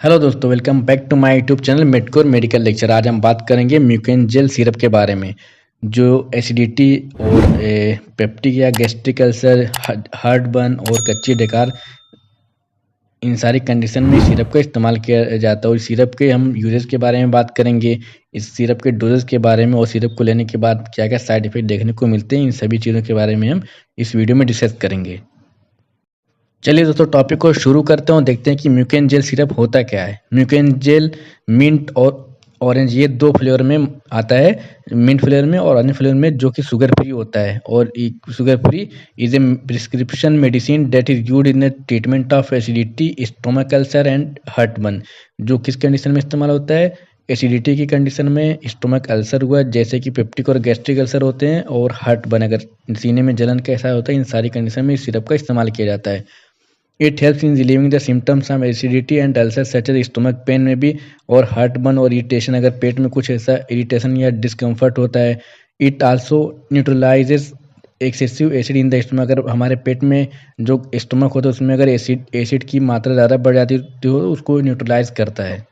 Hello दोस्तों, welcome back to my YouTube channel Medcore medical lecture. आज हम बात करेंगे म्यूकेन जेल सिरप के बारे में, जो एसिडिटी और पेप्टिक या गैस्ट्रिक अल्सर, हार्ट बर्न और कच्ची डकार, इन सारी कंडीशन में इस सिरप का इस्तेमाल किया जाता है। और इस सिरप के हम यूजेस के बारे में बात करेंगे, इस सिरप के डोजेस के बारे में, और सिरप को लेने के बाद क्या क्या साइड इफेक्ट देखने को मिलते हैं, इन सभी चीज़ों के बारे में हम इस वीडियो में डिस्कस करेंगे। चलिए दोस्तों, टॉपिक को शुरू करते हैं और देखते हैं कि म्यूकेन जेल सिरप होता क्या है। म्यूकेन जेल मिंट और ऑरेंज, ये दो फ्लेवर में आता है, मिंट फ्लेवर में और ऑरेंज फ्लेवर में, जो कि शुगर फ्री होता है। और sugar free is a prescription medicine that is used in the treatment of acidity, stomach ulcer and heartburn. जो किस कंडीशन में इस्तेमाल होता है? एसिडिटी की कंडीशन में, स्टोमक अल्सर हुआ जैसे कि पेप्टिक और गैस्ट्रिक अल्सर होते हैं, और हार्टबर्न, अगर सीने में जलन कैसा होता है, इन सारी कंडीशन में इस सिरप का इस्तेमाल किया जाता है। It helps in relieving the symptoms of acidity and ulcers such as stomach pain में भी, और heartburn और irritation, अगर पेट में कुछ ऐसा irritation या discomfort होता है। It also neutralizes excessive acid in the stomach, अगर हमारे पेट में जो स्टोमक होता है उसमें अगर एसिड की मात्रा ज़्यादा बढ़ जाती है तो उसको न्यूट्रलाइज करता है।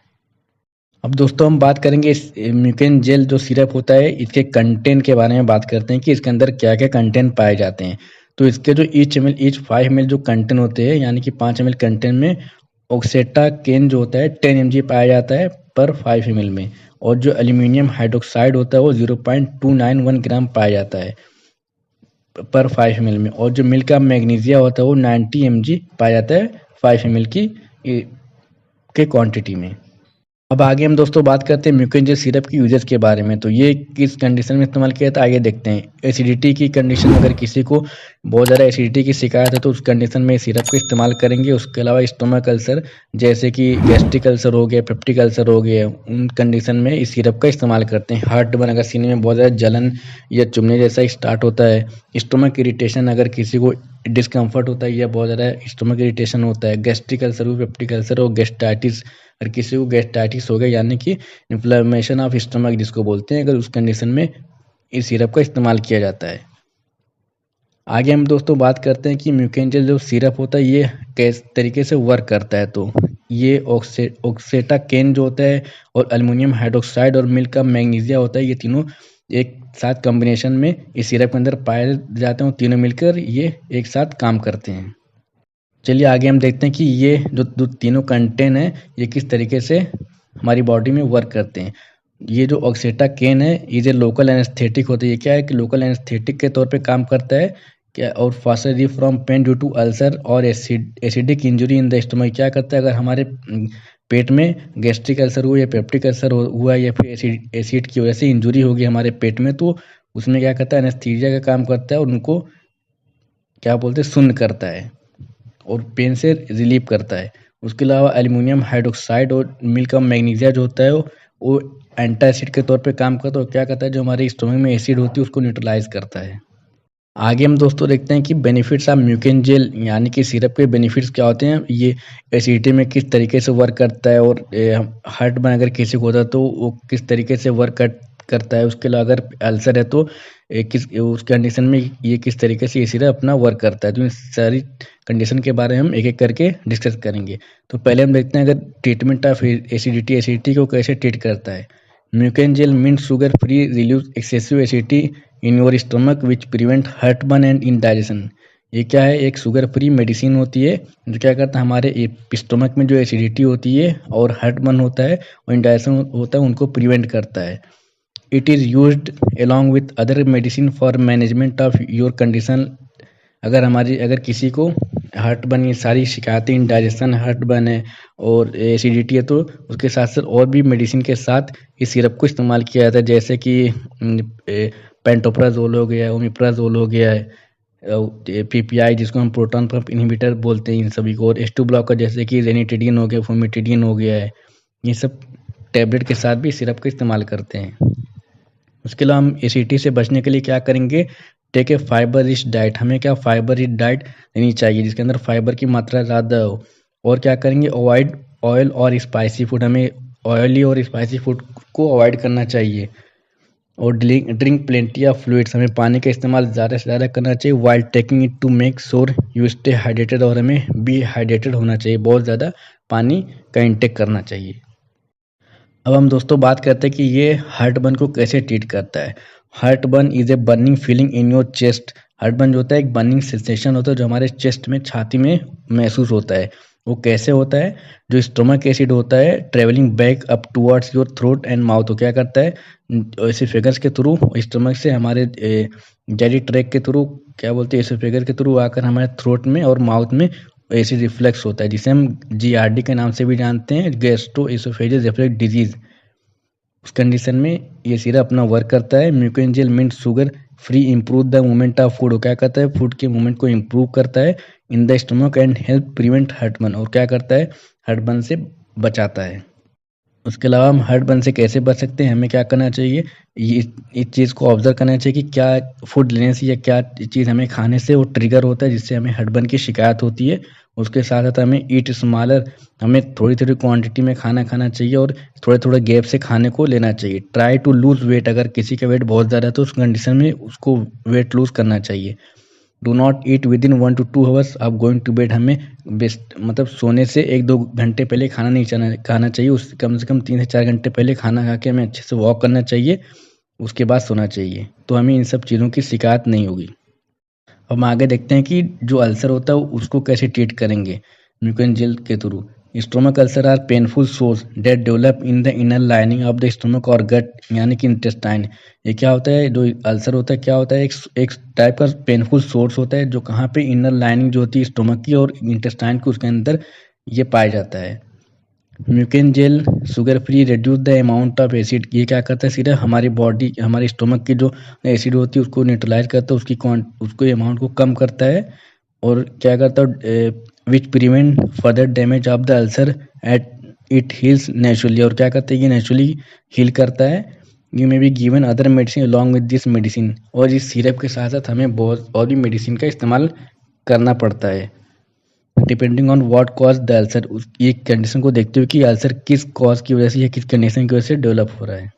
अब दोस्तों, हम बात करेंगे इस म्यूकेन जेल जो सिरप होता है, इसके कंटेंट के बारे में बात करते हैं कि इसके अंदर क्या क्या कंटेंट पाए जाते हैं। तो इसके जो ईच 5 ml जो कंटेंट होते हैं, यानी कि 5 ml कंटेंट में ऑक्सेटा केन जो होता है 10 mg पाया जाता है पर 5 ml में, और जो एल्यूमिनियम हाइड्रोक्साइड होता है वो 0.291 ग्राम पाया जाता है पर 5 ml में, और जो मिल्क का मैग्नीशिया होता है वो 90 mg पाया जाता है 5 ml के क्वांटिटी में। अब आगे हम दोस्तों बात करते हैं म्यूकेन जेल सिरप की यूजेस के बारे में। तो ये किस कंडीशन में इस्तेमाल किया जाता है, आगे देखते हैं। एसिडिटी की कंडीशन में, अगर किसी को बहुत ज़्यादा एसिडिटी की शिकायत है तो उस कंडीशन में सिरप का इस्तेमाल करेंगे। उसके अलावा स्टोमक अल्सर, जैसे कि गैस्ट्रिक अल्सर हो गया, पेप्टिक अल्सर हो गया, उन कंडीशन में इस सिरप का इस्तेमाल करते हैं। हार्ट बर्न, अगर सीने में बहुत ज़्यादा जलन या चुभने जैसा स्टार्ट होता है। स्टोमक इरिटेशन, अगर किसी को डिस्कम्फर्ट होता है या बहुत ज़्यादा स्टोमक इरिटेशन होता है। गैस्ट्रिक अल्सर हो, पेप्टिक अल्सर हो, गैस्ट्राइटिस, अगर किसी को गैस्ट्राइटिस हो गया यानी कि इन्फ्लेमेशन ऑफ स्टमक जिसको बोलते हैं, अगर उस कंडीशन में इस सिरप का इस्तेमाल किया जाता है। आगे हम दोस्तों बात करते हैं कि म्यूकेन जेल जो सिरप होता है ये किस तरीके से वर्क करता है। तो ये ऑक्सेटा केन जो होता है, और एल्युमिनियम हाइड्रोक्साइड और मिल्क का मैग्नीशिया होता है, ये तीनों एक साथ कॉम्बिनेशन में इस सिरप के अंदर पाए जाते हैं, तीनों मिलकर ये एक साथ काम करते हैं। चलिए आगे हम देखते हैं कि ये जो तीनों कंटेंट हैं ये किस तरीके से हमारी बॉडी में वर्क करते हैं। ये जो ऑक्सेटा केन है, ये जो लोकल एनेस्थेटिक होता है, ये क्या है कि लोकल एनेस्थेटिक के तौर पे काम करता है क्या, और fast relief from pain due to ulcer और acidic injury in the stomach. क्या करता है, अगर हमारे पेट में गैस्ट्रिक अल्सर हुआ या पेप्टिक अल्सर हुआ या फिर एसिड की वजह से इंजरी होगी हमारे पेट में, तो उसमें क्या करता है, एनेस्थीसिया का काम करता है और उनको क्या बोलते हैं, शून्य करता है और पेन से रिलीव करता है। उसके अलावा एल्युमिनियम हाइड्रोक्साइड और मिल्क का मैग्नीशिया जो होता है वो एंटासिड के तौर पे काम करता है, और क्या करता है, जो हमारे स्टोमक में एसिड होती है उसको न्यूट्रलाइज करता है। आगे हम दोस्तों देखते हैं कि बेनिफिट्स ऑफ म्यूकेन जेल, यानी कि सिरप के बेनिफिट्स क्या होते हैं, ये एसिडिटी में किस तरीके से वर्क करता है, और हार्ट में अगर किसी को होता है तो वो किस तरीके से वर्क करता है। उसके अलावा अगर अल्सर है तो किस उस कंडीशन में ये किस तरीके से ये सिरप अपना वर्क करता है। तो इन सारी कंडीशन के बारे में हम एक एक करके डिस्कस करेंगे। तो पहले हम देखते हैं अगर ट्रीटमेंट ऑफ एसिडिटी को कैसे ट्रीट करता है। Mucaine gel mean sugar free relieve excessive acidity in your stomach which prevent heartburn and indigestion. ये क्या है, एक शुगर फ्री मेडिसिन होती है जो क्या करता है, हमारे स्टमक में जो एसिडिटी होती है और हार्टबर्न होता है और इंडाइजेशन होता है उनको प्रिवेंट करता है। It is used along with other medicine for management of your condition. अगर किसी को हार्ट बर्न, ये सारी शिकायतें, इंडाइजेशन, हार्ट बर्न है और एसिडिटी है, तो उसके साथ साथ और भी मेडिसिन के साथ इस सिरप को इस्तेमाल किया जाता है, जैसे कि पेंटोप्राजोल हो गया, ओमिप्राजोल हो गया है, पीपीआई जिसको हम प्रोटॉन पंप इनहिबिटर बोलते हैं इन सभी को, और H2 ब्लॉकर जैसे कि रेनिटिडिन हो गया, फॉर्मिटिडिन हो गया है, ये सब टैबलेट के साथ भी सिरप का इस्तेमाल करते हैं। उसके अलावा हम एसिडिटी से बचने के लिए क्या करेंगे, take a fibre rich diet. हमें क्या फाइबर रिच डाइट लेनी चाहिए जिसके अंदर फाइबर की मात्रा ज़्यादा हो। और क्या करेंगे, अवॉइड ऑयल और स्पाइसी फूड। हमें ऑयली और स्पाइसी फूड को अवॉइड करना चाहिए। और ड्रिंक प्लेंटी ऑफ फ्लूइड्स, हमें पानी का इस्तेमाल ज़्यादा से ज़्यादा करना चाहिए while taking it to make sure you stay hydrated, और हमें बी हाइड्रेटेड होना चाहिए, बहुत ज़्यादा पानी का इंटेक करना चाहिए। अब हम दोस्तों बात करते हैं कि ये हार्ट बर्न को कैसे ट्रीट करता है। Heart burn is a burning feeling in your chest. Heart burn जो होता है एक बर्निंग सेंसेशन होता है जो हमारे चेस्ट में, छाती में महसूस होता है। वो कैसे होता है? जो स्टोमक एसिड होता है travelling back up towards your throat and mouth, तो क्या करता है एसोफेगस के थ्रू, स्टोमक से हमारे जेरी ट्रैक के थ्रू, क्या बोलते हैं, एसोफेगस के थ्रू आकर हमारे थ्रोट में और माउथ में एसिड रिफ्लेक्स होता है, जिसे हम GERD के नाम से भी जानते हैं, गैस्ट्रो एसोफेजियल रिफ्लक्स डिजीज। उस कंडीशन में ये सिरप अपना वर्क करता है। म्यूकेंजियल mint sugar free improve the movement of food, क्या करता है फूड के मूवमेंट को इम्प्रूव करता है in the stomach and help prevent heartburn, और क्या करता है हार्टबर्न से बचाता है। उसके अलावा हम हार्टबर्न से कैसे बच सकते हैं, हमें क्या करना चाहिए, ये इस चीज़ को ऑब्जर्व करना चाहिए कि क्या फूड लेने से या क्या चीज़ हमें खाने से वो ट्रिगर होता है जिससे हमें हार्टबर्न की शिकायत होती है। उसके साथ साथ हमें ईट स्मॉलर, हमें थोड़ी थोड़ी क्वांटिटी में खाना खाना चाहिए और थोड़े थोड़े गैप से खाने को लेना चाहिए। ट्राई टू लूज़ वेट, अगर किसी का वेट बहुत ज़्यादा है तो उस कंडीशन में उसको वेट लूज़ करना चाहिए। Do not eat with in 1 to 2 hours आप गोइंग टू बेड, हमें बेस्ट मतलब सोने से 1-2 घंटे पहले खाना नहीं खाना चाहिए, उस कम से कम 3 से 4 घंटे पहले खाना खा के हमें अच्छे से वॉक करना चाहिए, उसके बाद सोना चाहिए, तो हमें इन सब चीज़ों की शिकायत नहीं होगी। अब हम आगे देखते हैं कि जो अल्सर होता है उसको कैसे ट्रीट करेंगे म्यूकन जेल के थ्रू। Stomach ulcer are painful sores that develop in the inner lining of the stomach और गट, यानी कि इंटेस्टाइन। ये क्या होता है, जो अल्सर होता है क्या होता है, एक टाइप का पेनफुल सोर्स होता है जो कहाँ पे इनर लाइनिंग जो होती है स्टोमक की और इंटेस्टाइन की, उसके अंदर ये पाया जाता है। Mucaine gel sugar free reduce the amount of acid, ये क्या करता है सिर्फ हमारी बॉडी, हमारे स्टोमक की जो एसिड होती है उसको न्यूट्रलाइज करता है, उसको अमाउंट को कम करता है, और क्या करता है which prevent further damage of the ulcer at it heels naturally, और क्या करता है ये नेचुरली हील करता है। You may be given other medicine along with this medicine, और इस सिरप के साथ साथ हमें बहुत और भी मेडिसिन का इस्तेमाल करना पड़ता है depending on what cause the ulcer, ये कंडीशन को देखते हुए कि अल्सर किस कॉज की वजह से या किस कंडीशन की वजह से डेवलप हो रहा है।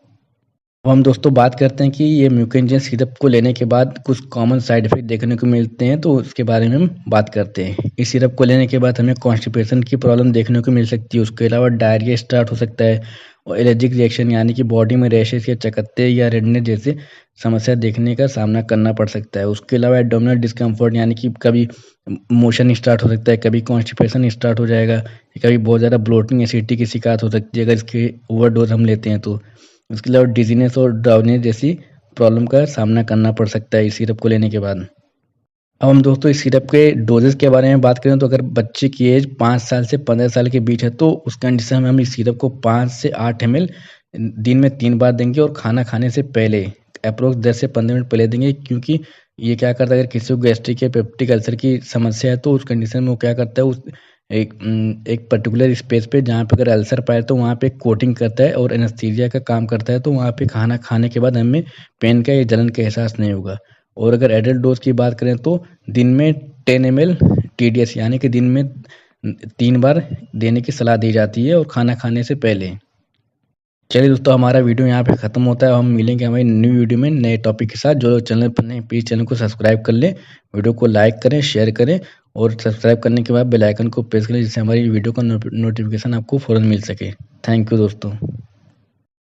अब हम दोस्तों बात करते हैं कि ये म्यूकेंजिन सिरप को लेने के बाद कुछ कॉमन साइड इफेक्ट देखने को मिलते हैं, तो उसके बारे में हम बात करते हैं। इस सिरप को लेने के बाद हमें कॉन्स्टिपेशन की प्रॉब्लम देखने को मिल सकती है, उसके अलावा डायरिया स्टार्ट हो सकता है, और एलर्जिक रिएक्शन यानी कि बॉडी में रैशेस या चकत्ते या रेडनेस जैसे समस्या देखने का सामना करना पड़ सकता है। उसके अलावा एब्डोमिनल डिस्कम्फर्ट, यानी कि कभी मोशन स्टार्ट हो सकता है, कभी कॉन्स्टिपेशन स्टार्ट हो जाएगा, कभी बहुत ज़्यादा ब्लोटिंग एसिडिटी की शिकायत हो सकती है अगर इसके ओवरडोज हम लेते हैं तो। उसके अलावा डिजीनेस और ड्राउनीनेस जैसी प्रॉब्लम का सामना करना पड़ सकता है इस सिरप को लेने के बाद। अब हम दोस्तों इस सिरप के डोजेस के बारे में बात करें तो अगर बच्चे की एज 5 साल से 15 साल के बीच है तो उस कंडीशन में हम इस सिरप को 5 से 8 ml दिन में 3 बार देंगे, और खाना खाने से पहले अप्रोक्स 10 से 15 मिनट पहले देंगे, क्योंकि ये क्या करता है अगर किसी को गैस्ट्रिक या पेप्टिक अल्सर की समस्या है तो उस कंडीशन में वो क्या करता है, उस एक पर्टिकुलर स्पेस पे जहाँ पे अगर अल्सर पाए तो वहाँ पे कोटिंग करता है और एनेस्थीसिया का काम करता है, तो वहाँ पे खाना खाने के बाद हमें पेन का या जलन का एहसास नहीं होगा। और अगर एडल्ट डोज की बात करें तो दिन में 10 ml TDS, यानी कि दिन में 3 बार देने की सलाह दी जाती है और खाना खाने से पहले। चलिए दोस्तों, हमारा वीडियो यहाँ पे ख़त्म होता है, हम मिलेंगे हमारी न्यू वीडियो में नए टॉपिक के साथ। जो लोग चैनल पर नए प्लीज़ चैनल को सब्सक्राइब कर लें, वीडियो को लाइक करें, शेयर करें, और सब्सक्राइब करने के बाद बेल आइकन को प्रेस करें जिससे हमारी वीडियो का नोटिफिकेशन आपको फ़ौरन मिल सके। थैंक यू दोस्तों।